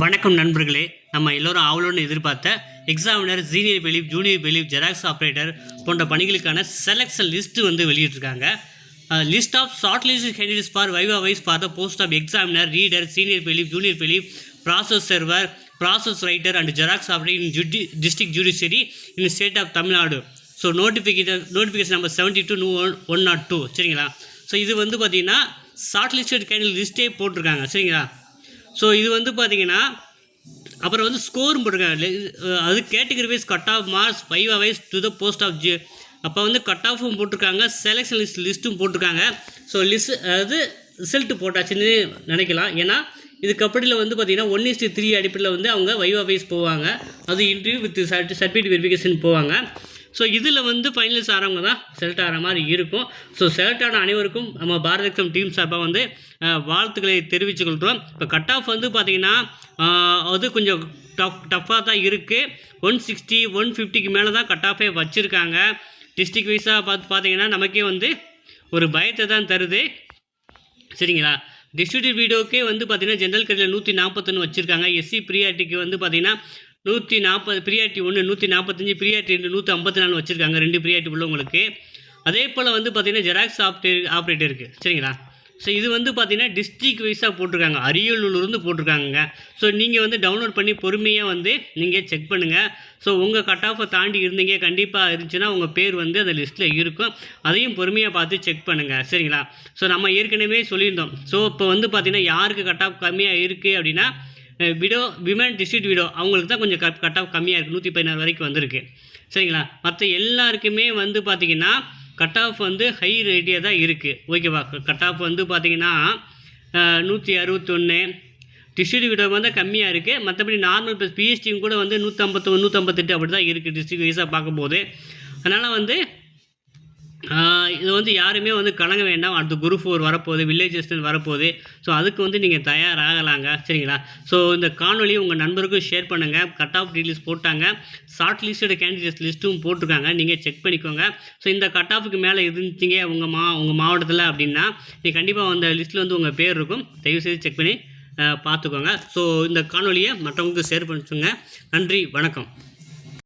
வணக்கம் நண்பர்களே, நம்ம எல்லோரும் ஆவலோடு எதிர்பார்த்த examiner, senior bailiff, junior bailiff, xerox operator போன்ற பணிகளுக்கான செலெக்ஷன் லிஸ்ட்டு வந்து வெளியிட்டிருக்காங்க. List of short list candidates for viva voce for the post of examiner, reader, senior bailiff, junior bailiff, process server, process writer and xerox operator in district judiciary in state of Tamil Nadu. So notification number 72/102. சரிங்களா? So இது வந்து பார்த்தீங்கன்னா short listed candidate லிஸ்ட்டே போட்டிருக்காங்க. சரிங்களா? So இது வந்து பார்த்தீங்கன்னா அப்புறம் வந்து ஸ்கோரும் போட்டிருக்காங்க. அது category wise cut off marks viva voce to the post of அப்போ வந்து கட் ஆஃபும் போட்டிருக்காங்க, செலெக்ஷன் லிஸ்ட்டும் போட்டிருக்காங்க. ஸோ அதாவது ரிசல்ட்டு போட்டாச்சுன்னு நினைக்கலாம். ஏன்னா இதுக்கப்புறம் வந்து பார்த்திங்கன்னா 1:3 அடிப்படையில் வந்து அவங்க வைவா வைஸ் போவாங்க. அது இன்டர்வியூ வித் சர்டிஃபிகேட் வெரிஃபிகேஷன் போவாங்க. ஸோ இதில் வந்து ஃபைனல்ஸ் ஆகிறவங்க தான் செலக்ட் ஆகிற மாதிரி இருக்கும். ஸோ செலக்ட் ஆன அனைவருக்கும் நம்ம பாரத் எக்ஸாம் டீம் சார்பாக வந்து வாழ்த்துக்களை தெரிவித்துக் கொள்கிறோம். இப்போ கட் ஆஃப் வந்து பார்த்திங்கன்னா அது கொஞ்சம் டஃப்பாக தான் இருக்குது. 160, 150க்கு மேலே தான் கட் ஆஃபே வச்சுருக்காங்க. டிஸ்ட்ரிக் வைஸாக பார்த்தீங்கன்னா நமக்கே வந்து ஒரு பயத்தை தான் தருது. சரிங்களா? டிஸ்ட்ரிபியூட்டட் வீடியோக்கே வந்து பார்த்திங்கன்னா ஜென்ரல் கேட்டகரியில் 141 வச்சுருக்காங்க. எஸ்சி ப்ரியாரிட்டிக்கு வந்து பார்த்திங்கன்னா 140, ப்ரியாரிட்டி 1 145, ப்ரியாரிட்டி 2 154 வச்சுருக்காங்க. 2 ப்ரியாரிட்டி உள்ளவங்களுக்கு. அதே போல் வந்து பார்த்திங்கன்னா ஜெராக்ஸ் ஆப்ரேட்டர் இருக்குது. சரிங்களா? ஸோ இது வந்து பார்த்திங்கன்னா டிஸ்ட்ரிக் வைஸாக போட்டிருக்காங்க. அரியலூர்லேருந்து போட்டிருக்காங்க. ஸோ நீங்கள் வந்து டவுன்லோட் பண்ணி பொறுமையாக வந்து நீங்கள் செக் பண்ணுங்கள். ஸோ உங்கள் கட் ஆஃபை தாண்டி இருந்தீங்க கண்டிப்பாக இருந்துச்சுன்னா உங்கள் பேர் வந்து அந்த லிஸ்ட்டில் இருக்கும். அதையும் பொறுமையாக பார்த்து செக் பண்ணுங்கள். சரிங்களா? ஸோ நம்ம ஏற்கனவே சொல்லியிருந்தோம். ஸோ இப்போ வந்து பார்த்திங்கன்னா யாருக்கு கட் ஆஃப் கம்மியாக இருக்குது அப்படின்னா விமன் டிஸ்ட்ரிக்ட் வீடோ அவங்களுக்கு தான் கொஞ்சம் கட் ஆஃப் கம்மியாக இருக்குது. 116 வரைக்கும் வந்திருக்கு. சரிங்களா? மற்ற எல்லாருக்குமே வந்து பார்த்திங்கன்னா கட் ஆஃப் வந்து ஹை ரேட்டியாக தான் இருக்குது. ஓகேவா? கட் ஆஃப் வந்து பார்த்திங்கன்னா 161, டிஸ்ட்ரிக்ட் வீடோ வந்து கம்மியாக இருக்குது. மற்றபடி நார்மல் ப்ளஸ் பிஎஸ்டியும் கூட வந்து 151, 158 அப்படி தான் இருக்குது டிஸ்ட்ரிக்ட் வைஸாக பார்க்கும்போது. அதனால் வந்து இது வந்து யாருமே வந்து கலங்க வேண்டாம். அடுத்து குரூப் 4 வரப்போகுது, வில்லேஜ் அசிஸ்டன்ட் வரப்போகுது. ஸோ அதுக்கு வந்து நீங்கள் தயாராகலாங்க. சரிங்களா? ஸோ இந்த காணொலியை உங்கள் நண்பருக்கும் ஷேர் பண்ணுங்கள். கட் ஆஃப் டீட்டெயில்ஸ் போட்டாங்க, ஷார்ட் லிஸ்டட் கேண்டிடேட்ஸ் லிஸ்ட்டும் போட்டிருக்காங்க. நீங்கள் செக் பண்ணிக்கோங்க. ஸோ இந்த கட் ஆஃபுக்கு மேலே இருந்துச்சிங்க உங்கள் மாவட்டத்தில் அப்படின்னா நீங்கள் கண்டிப்பாக அந்த லிஸ்ட்டில் வந்து உங்கள் பேர் இருக்கும். தயவுசெய்து செக் பண்ணி பார்த்துக்கோங்க. ஸோ இந்த காணொலியை மற்றவங்களுக்கு ஷேர் பண்ணிச்சுங்க. நன்றி, வணக்கம்.